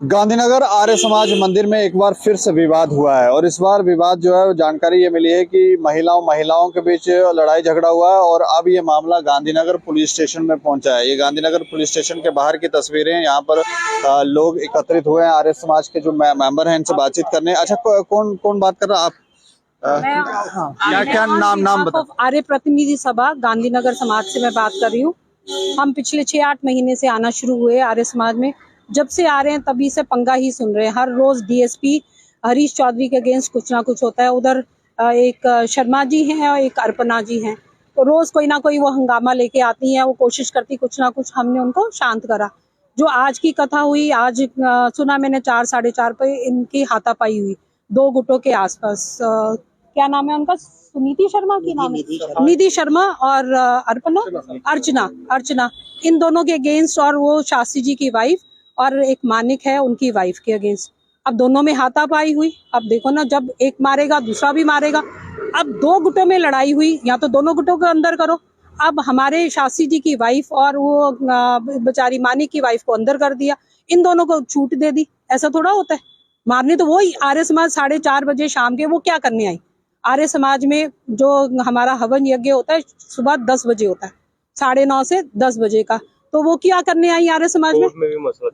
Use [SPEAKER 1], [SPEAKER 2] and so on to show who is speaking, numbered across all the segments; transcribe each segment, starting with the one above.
[SPEAKER 1] गांधीनगर आर्य समाज मंदिर में एक बार फिर से विवाद हुआ है और इस बार विवाद जो है जानकारी ये मिली है कि महिलाओं के बीच लड़ाई झगड़ा हुआ है और अब ये मामला गांधीनगर पुलिस स्टेशन में पहुंचा है। ये गांधीनगर पुलिस स्टेशन के बाहर की तस्वीरें हैं। यहाँ पर लोग एकत्रित हुए हैं आर्य समाज के जो मेंबर हैं इनसे बातचीत करने। अच्छा, कौन कौन बात कर रहा है? आप क्या नाम बता?
[SPEAKER 2] आर्य प्रतिनिधि सभा गांधीनगर समाज से मैं बात कर रही हूँ। हम पिछले 6-8 महीने से आना शुरू हुए आर्य समाज में। जब से आ रहे हैं तभी से पंगा ही सुन रहे हैं। हर रोज डीएसपी हरीश चौधरी के अगेंस्ट कुछ ना कुछ होता है। उधर एक शर्मा जी हैं और एक अर्पणा जी हैं, तो रोज कोई ना कोई वो हंगामा लेके आती हैं। वो कोशिश करती कुछ ना कुछ, हमने उनको शांत करा। जो आज की कथा हुई, आज सुना मैंने 4 साढ़े 4 पे इनकी हाथापाई हुई 2 गुटों के आसपास। क्या नाम है उनका? सुनीति शर्मा की नाम है, निधि शर्मा और अर्पणा अर्चना इन दोनों के अगेंस्ट, और वो शास्त्री जी की वाइफ और एक मानिक है उनकी वाइफ के अगेंस्ट। अब दोनों में हाथापाई हुई। अब देखो ना, जब एक मारेगा दूसरा भी मारेगा। अब 2 गुटों में लड़ाई हुई, या तो दोनों गुटों को अंदर करो। अब हमारे शास्त्री जी की वाइफ और वो बेचारी मानिक की वाइफ को अंदर कर दिया, इन दोनों को छूट दे दी। ऐसा थोड़ा होता है। मारने तो वही आर्य समाज 4:30 बजे शाम के, वो क्या करने आई? आर्य समाज में जो हमारा हवन यज्ञ होता है सुबह 10 बजे होता है, 9:30 से 10 बजे का। तो वो क्या करने आई आर्य समाज में?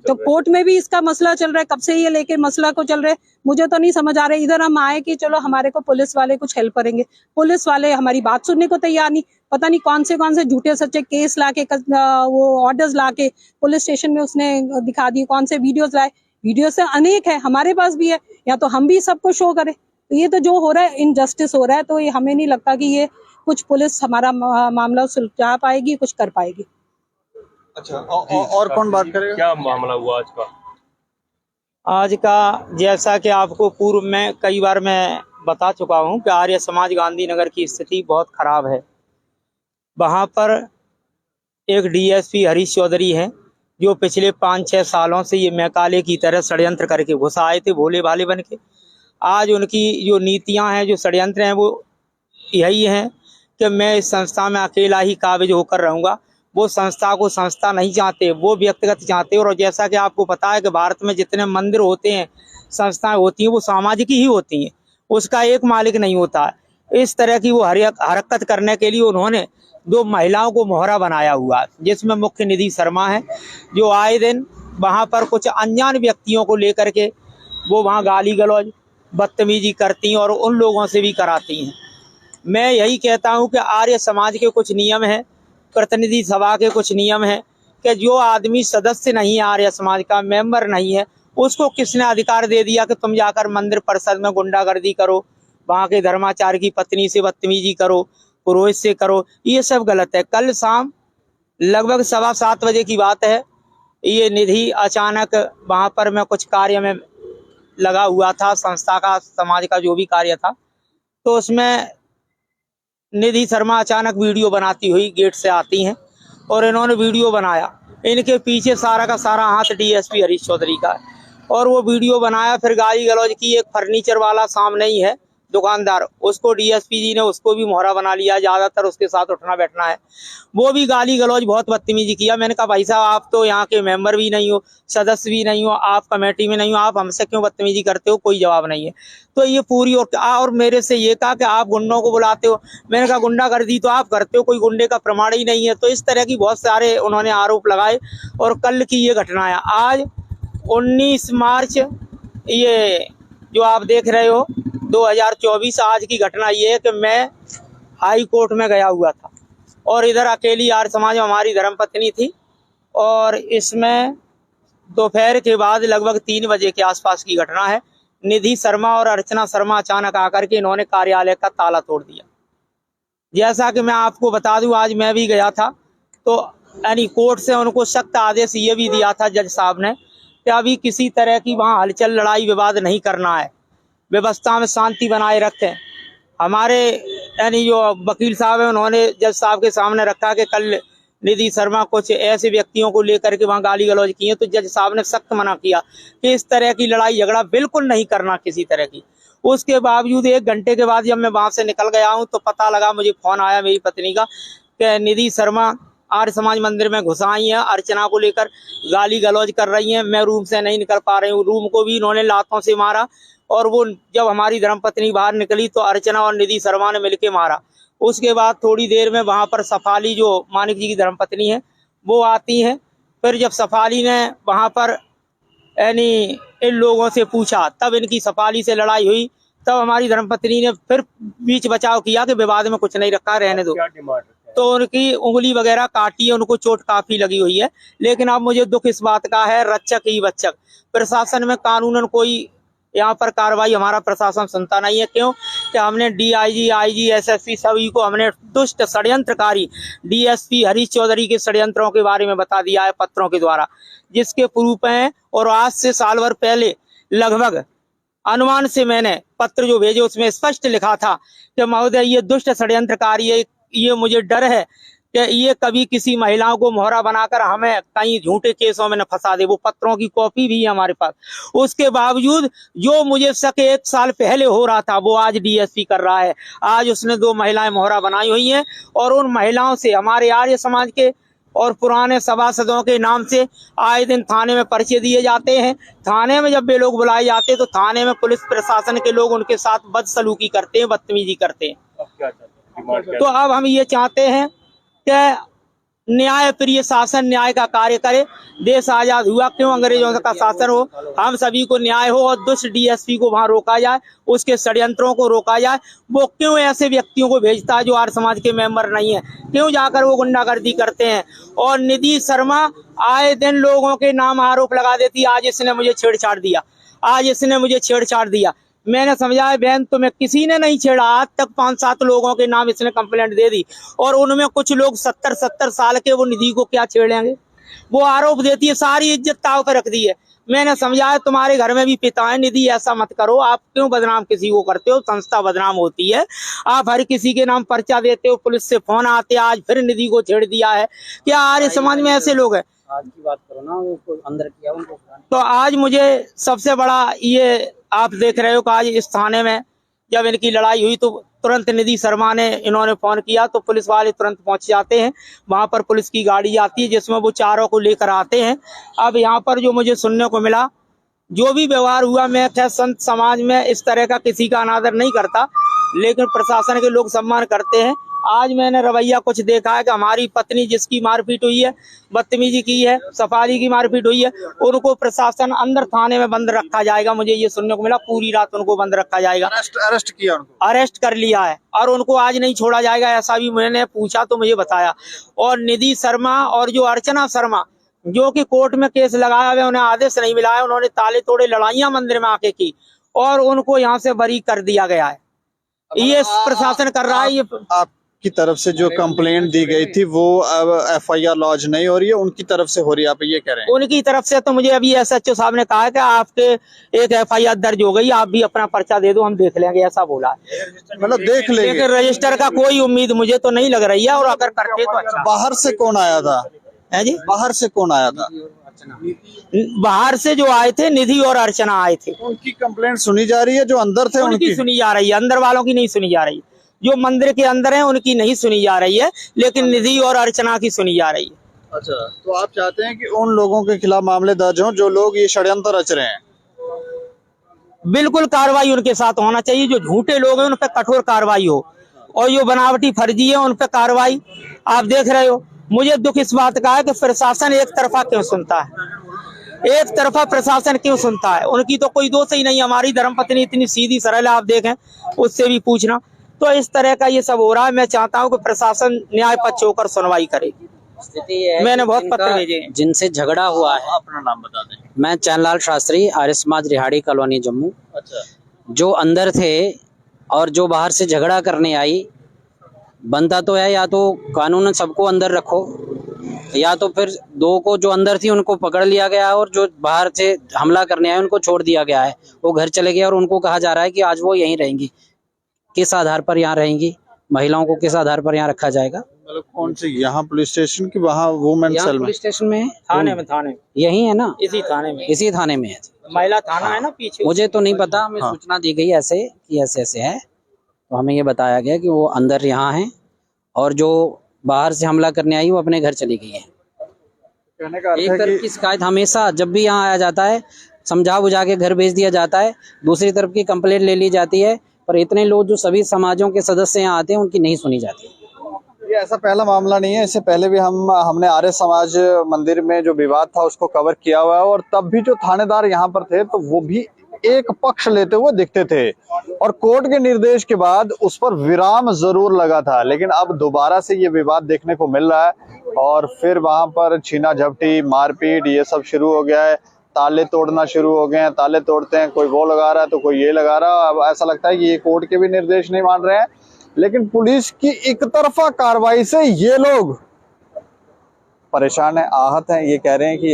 [SPEAKER 2] तो कोर्ट में भी इसका मसला चल रहा है। कब से ये लेके मसला को चल रहे, मुझे तो नहीं समझ आ रहा है। इधर हम आए कि चलो हमारे को पुलिस वाले कुछ हेल्प करेंगे, पुलिस वाले हमारी बात सुनने को तैयार नहीं। पता नहीं कौन से झूठे सच्चे केस लाके, वो ऑर्डर्स लाके पुलिस स्टेशन में उसने दिखा दिए। कौन से वीडियोस लाए, वीडियो से अनेक है, हमारे पास भी है। या तो हम भी सबको शो करें। तो ये तो जो हो रहा है इनजस्टिस हो रहा है। तो ये हमें नहीं लगता कि ये कुछ पुलिस हमारा मामला सुलझा पाएगी, कुछ कर पाएगी।
[SPEAKER 1] अच्छा, और कौन बात करेगा?
[SPEAKER 3] क्या मामला हुआ आज का?
[SPEAKER 4] आज का जैसा कि आपको पूर्व में कई बार मैं बता चुका हूं कि आर्य समाज गांधीनगर की स्थिति बहुत खराब है। वहां पर एक डीएसपी हरीश चौधरी हैं जो पिछले 5-6 सालों से ये मैकाले की तरह षड्यंत्र करके घुस आए थे, भोले भाले बन के। आज उनकी जो नीतियां हैं, जो षड्यंत्र हैं, वो यही हैं कि मैं इस संस्था में अकेला ही काबिज होकर रहूंगा। वो संस्था को संस्था नहीं चाहते, वो व्यक्तिगत चाहते। और जैसा कि आपको पता है कि भारत में जितने मंदिर होते हैं, संस्थाएं होती हैं, वो सामाजिक ही होती हैं, उसका एक मालिक नहीं होता है। इस तरह की वो हरकत करने के लिए उन्होंने 2 महिलाओं को मोहरा बनाया हुआ है, जिसमें मुख्य निधि शर्मा है, जो आए दिन वहाँ पर कुछ अनजान व्यक्तियों को लेकर के वो वहाँ गाली गलौज बदतमीजी करती हैं और उन लोगों से भी कराती हैं। मैं यही कहता हूँ कि आर्य समाज के कुछ नियम हैं, प्रतिनिधि सभा के कुछ नियम हैं कि जो आदमी सदस्य नहीं है, आर्य समाज का मेंबर नहीं है, उसको किसने अधिकार दे दिया कि तुम जाकर मंदिर परिषद में गुंडागर्दी करो, वहाँ के धर्माचार्य की पत्नी से बदतमीजी करो, पुरोहित से करो? ये सब गलत है। कल शाम लगभग 7:15 बजे की बात है, ये निधि अचानक वहाँ पर मैं कुछ कार्य में लगा हुआ था, संस्था का, समाज का जो भी कार्य था, तो उसमें निधि शर्मा अचानक वीडियो बनाती हुई गेट से आती हैं और इन्होंने वीडियो बनाया। इनके पीछे सारा का सारा हाथ डीएसपी हरीश चौधरी का है और वो वीडियो बनाया। फिर गाली गलौज की। एक फर्नीचर वाला सामने ही है दुकानदार, उसको डीएसपी जी ने उसको भी मोहरा बना लिया, ज्यादातर उसके साथ उठना बैठना है। वो भी गाली गलौज बहुत बदतमीजी किया। मैंने कहा भाई साहब, आप तो यहाँ के मेंबर भी नहीं हो, सदस्य भी नहीं हो, आप कमेटी में नहीं हो, आप हमसे क्यों बदतमीजी करते हो? कोई जवाब नहीं है। तो ये पूरी और मेरे से ये कहा कि आप गुंडों को बुलाते हो। मैंने कहा गुंडागर्दी तो आप करते हो, कोई गुंडे का प्रमाण ही नहीं है। तो इस तरह की बहुत सारे उन्होंने आरोप लगाए और कल की ये घटना है। आज 19 मार्च, ये जो आप देख रहे हो 2024, आज की घटना ये है कि मैं हाई कोर्ट में गया हुआ था और इधर अकेली आर्य समाज में हमारी धर्मपत्नी थी और इसमें दोपहर के बाद लगभग 3 बजे के आसपास की घटना है। निधि शर्मा और अर्चना शर्मा अचानक आकर के इन्होंने कार्यालय का ताला तोड़ दिया। जैसा कि मैं आपको बता दूं, आज मैं भी गया था, तो यानी कोर्ट से उनको सख्त आदेश ये भी दिया था जज साहब ने कि अभी किसी तरह की वहाँ हलचल, लड़ाई विवाद नहीं करना है, व्यवस्था में शांति बनाए रखें। हमारे यानी जो वकील साहब है, उन्होंने जज साहब के सामने रखा कि कल निधि शर्मा कुछ ऐसे व्यक्तियों को लेकर के वहाँ गाली गलौज की है, तो जज साहब ने सख्त मना किया कि इस तरह की लड़ाई झगड़ा बिल्कुल नहीं करना किसी तरह की। उसके बावजूद 1 घंटे के बाद जब मैं वहाँ से निकल गया हूँ तो पता लगा, मुझे फोन आया मेरी पत्नी का कि निधि शर्मा आर्य समाज मंदिर में घुस आई हैं, अर्चना को लेकर गाली गलौज कर रही हैं। मैं रूम से नहीं निकल पा रही हूँ, रूम को भी इन्होंने लातों से मारा। और वो जब हमारी धर्मपत्नी बाहर निकली तो अर्चना और निधि शर्मा ने मिलकर मारा। उसके बाद थोड़ी देर में वहां पर सफाली, जो मानिक जी की धर्मपत्नी है, वो आती है। फिर जब सफाली ने वहां पर यानी इन लोगों से पूछा, तब इनकी सफाली से लड़ाई हुई। तब हमारी धर्मपत्नी ने फिर बीच बचाव किया कि विवाद में कुछ नहीं रखा, रहने दो। तो उनकी उंगली वगैरह काटी है, उनको चोट काफी लगी हुई है। लेकिन अब मुझे दुख इस बात का है, रक्षक ही बच्चक, प्रशासन में कानूनन कोई यहाँ पर कार्रवाई हमारा प्रशासन सुनता नहीं है। क्यों कि हमने डीआईजी, आईजी, एसएसपी सभी को हमने दुष्ट षड्यंत्रकारी डीएसपी हरीश चौधरी के षड्यंत्रों के बारे में बता दिया है पत्रों के द्वारा, जिसके प्रूफ हैं। और आज से साल भर पहले लगभग अनुमान से मैंने पत्र जो भेजे उसमें स्पष्ट लिखा था कि महोदय ये दुष्ट षड्यंत्रकारी है, ये मुझे डर है कि ये कभी किसी महिलाओं को मोहरा बनाकर हमें कहीं झूठे केसों में न फंसा दे। वो पत्रों की कॉपी भी है हमारे पास। उसके बावजूद जो मुझे शक 1 साल पहले हो रहा था वो आज डीएसपी कर रहा है। आज उसने 2 महिलाएं मोहरा बनाई हुई हैं और उन महिलाओं से हमारे आर्य समाज के और पुराने सभासदों के नाम से आए दिन थाने में पर्चे दिए जाते हैं। थाने में जब वे लोग बुलाए जाते हैं तो थाने में पुलिस प्रशासन के लोग उनके साथ बदसलूकी करते हैं, बदतमीजी करते हैं। तो अब हम ये चाहते हैं कि न्याय प्रिय शासन न्याय का कार्य करे। देश आजाद हुआ क्यों अंग्रेजों का शासन हो, हम सभी को न्याय हो और दुष्ट डीएसपी को वहां रोका जाए, उसके षड्यंत्रों को रोका जाए। वो क्यों ऐसे व्यक्तियों को भेजता है जो आर्य समाज के मेंबर नहीं है, क्यों जाकर वो गुंडागर्दी करते हैं। और निधि शर्मा आए दिन लोगों के नाम आरोप लगा देती, आज इसने मुझे छेड़छाड़ दिया, आज इसने मुझे छेड़छाड़ दिया। मैंने समझाया बहन तुम्हें किसी ने नहीं छेड़ा, आज तक 5-7 लोगों के नाम इसने कंप्लेंट दे दी और उनमें कुछ लोग 70-70 साल के, वो निधि को क्या छेड़ेंगे। वो आरोप देती है, सारी इज्जत ताव पर रख दी है। मैंने समझाया तुम्हारे घर में भी पिता है, निधि ऐसा मत करो, आप क्यों बदनाम किसी को करते हो, संस्था बदनाम होती है। आप हर किसी के नाम पर्चा देते हो, पुलिस से फोन आते, आज फिर निधि को छेड़ दिया है। क्या आर्य समाज में ऐसे लोग हैं?
[SPEAKER 3] आज की बात करो ना, वो अंदर किया उनको।
[SPEAKER 4] तो आज मुझे सबसे बड़ा ये आप देख रहे हो कि आज इस थाने में जब इनकी लड़ाई हुई तो तुरंत निधि शर्मा ने इन्होंने फोन किया तो पुलिस वाले तुरंत पहुंच जाते हैं। वहां पर पुलिस की गाड़ी आती है जिसमें वो चारों को लेकर आते हैं। अब यहाँ पर जो मुझे सुनने को मिला, जो भी व्यवहार हुआ, मैं खैर संत समाज में इस तरह का किसी का अनादर नहीं करता, लेकिन प्रशासन के लोग सम्मान करते हैं। आज मैंने रवैया कुछ देखा है कि हमारी पत्नी जिसकी मारपीट हुई है, बदतमीजी की है, सफारी की मारपीट हुई है, उनको प्रशासन अंदर थाने में बंद रखा जाएगा। मुझे ये सुनने को मिला पूरी रात उनको बंद रखा जाएगा।
[SPEAKER 1] अरेस्ट किया उनको,
[SPEAKER 4] अरेस्ट कर लिया है और उनको आज नहीं छोड़ा जाएगा, ऐसा भी मैंने पूछा तो मुझे बताया। और निधि शर्मा और जो अर्चना शर्मा जो कि कोर्ट में केस लगाया हुआ, उन्हें आदेश नहीं मिला है, उन्होंने ताले तोड़े लड़ाइयां मंदिर में आके की और उनको यहाँ से बरी कर दिया गया है। ये प्रशासन कर रहा है। ये
[SPEAKER 1] की तरफ से जो कंप्लेंट दी गई थी वो अब एफआईआर लॉन्च नहीं हो रही है, उनकी तरफ से हो रही है, आप ये कह रहे हैं?
[SPEAKER 4] उनकी तरफ से तो मुझे अभी एसएचओ साहब ने कहा है कि आपके एक एफआईआर दर्ज हो गई, आप भी अपना पर्चा दे दो, हम देख लेंगे, ऐसा बोला है।
[SPEAKER 1] मतलब देख लेंगे,
[SPEAKER 4] लेकिन रजिस्टर का कोई उम्मीद मुझे तो नहीं लग रही है। और अगर करते तो अच्छा।
[SPEAKER 1] बाहर से कौन आया था?
[SPEAKER 4] है जी,
[SPEAKER 1] बाहर से कौन आया था?
[SPEAKER 4] बाहर से जो आए थे निधि और अर्चना आए थे।
[SPEAKER 1] उनकी कंप्लेंट सुनी जा रही है, जो अंदर थे
[SPEAKER 4] उनकी सुनी जा रही है, अंदर वालों की नहीं सुनी जा रही। जो मंदिर के अंदर हैं उनकी नहीं सुनी जा रही है, लेकिन निधि और अर्चना की सुनी जा रही है।
[SPEAKER 1] अच्छा, तो आप चाहते हैं कि उन लोगों के खिलाफ मामले दर्ज हों जो लोग ये षड्यंत्र रच रहे हैं?
[SPEAKER 4] बिल्कुल कार्रवाई उनके साथ होना चाहिए, जो झूठे लोग हैं उन पर कठोर कार्रवाई हो और जो बनावटी फर्जी है उन पर कार्रवाई। आप देख रहे हो, मुझे दुख इस बात का है कि प्रशासन एक तरफा क्यों सुनता है, एक तरफा प्रशासन क्यों सुनता है। उनकी तो कोई दोष ही नहीं, हमारी धर्मपत्नी इतनी सीधी सरल है, आप देखें, उससे भी पूछना। तो इस तरह का ये सब हो रहा है। मैं चाहता हूं कि प्रशासन न्याय पक्ष होकर सुनवाई करे।
[SPEAKER 3] स्थिति है,
[SPEAKER 4] मैंने बहुत पत्र भेजे हैं
[SPEAKER 3] जिनसे झगड़ा हुआ है।
[SPEAKER 1] अपना नाम बता दें।
[SPEAKER 3] मैं चैनलाल शास्त्री, आर्य समाज रिहाड़ी कॉलोनी जम्मू।
[SPEAKER 1] अच्छा,
[SPEAKER 3] जो अंदर थे और जो बाहर से झगड़ा करने आई, बनता तो है या तो कानून सबको अंदर रखो, या तो फिर 2 को जो अंदर थी उनको पकड़ लिया गया और जो बाहर से हमला करने आए उनको छोड़ दिया गया है। वो घर चले गए और उनको कहा जा रहा है कि आज वो यहीं रहेंगी। किस आधार पर यहाँ रहेंगी? महिलाओं को किस आधार पर यहाँ रखा जाएगा?
[SPEAKER 1] मतलब कौन सी, यहाँ पुलिस स्टेशन की, वहाँ वुमेन सेल में?
[SPEAKER 3] पुलिस स्टेशन में है,
[SPEAKER 4] थाने में
[SPEAKER 3] यही है ना,
[SPEAKER 4] इसी थाने में
[SPEAKER 3] है।
[SPEAKER 4] महिला थाना है ना पीछे।
[SPEAKER 3] मुझे तो नहीं पता, हमें सूचना दी गई ऐसे कि ऐसे ऐसे है, तो हमें ये बताया गया कि वो अंदर यहाँ है और जो बाहर से हमला करने आई वो अपने घर चली गई है।
[SPEAKER 1] कहने का अर्थ
[SPEAKER 3] एक
[SPEAKER 1] है
[SPEAKER 3] तरफ
[SPEAKER 1] कि
[SPEAKER 3] की शिकायत हमेशा जब भी यहाँ आया जाता है समझा बुझा के घर भेज दिया जाता है, दूसरी तरफ की कंप्लेंट ले ली जाती है, पर इतने लोग जो सभी समाजों के सदस्य यहाँ आते हैं उनकी नहीं सुनी जाती।
[SPEAKER 1] ये ऐसा पहला मामला नहीं है, इससे पहले भी हमने आर्य समाज मंदिर में जो विवाद था उसको कवर किया हुआ है, और तब भी जो थानेदार यहाँ पर थे तो वो भी एक पक्ष लेते हुए दिखते थे, और कोर्ट के निर्देश के बाद उस पर विराम जरूर लगा था। लेकिन अब दोबारा से ये विवाद देखने को मिल रहा है, और फिर वहां पर छीना झपटी, मारपीट, ये सब शुरू हो गया है। ताले तोड़ना शुरू हो गए हैं, ताले तोड़ते हैं, कोई वो लगा रहा है तो कोई ये लगा रहा है। अब ऐसा लगता है कि ये कोर्ट के भी निर्देश नहीं मान रहे हैं, लेकिन पुलिस की एक तरफा कार्रवाई से ये लोग परेशान है, आहत हैं। ये कह रहे हैं कि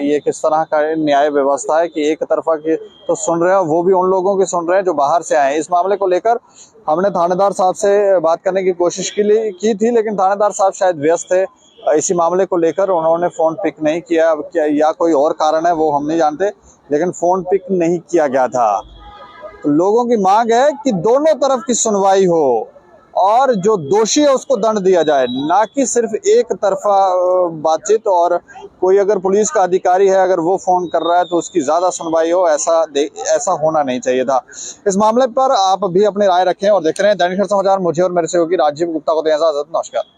[SPEAKER 1] ये किस तरह का न्याय व्यवस्था है कि एक तरफा की तो सुन रहे हैं, वो भी उन लोगों की सुन रहे हैं जो बाहर से आए हैं। इस मामले को लेकर हमने थानेदार साहब से बात करने की कोशिश की थी, लेकिन थानेदार साहब शायद व्यस्त थे इसी मामले को लेकर। उन्होंने फोन पिक नहीं किया, क्या या कोई और कारण है वो हम नहीं जानते, लेकिन फोन पिक नहीं किया गया था। तो लोगों की मांग है कि दोनों तरफ की सुनवाई हो और जो दोषी है उसको दंड दिया जाए, ना कि सिर्फ एक तरफा बातचीत। और कोई अगर पुलिस का अधिकारी है, अगर वो फोन कर रहा है तो उसकी ज्यादा सुनवाई हो, ऐसा होना नहीं चाहिए था। इस मामले पर आप भी अपनी राय रखें और देख रहे हैं दैनिक समाचार। मुझे और मेरे सहयोगी राजीव गुप्ता को दें इजाजत। नमस्कार।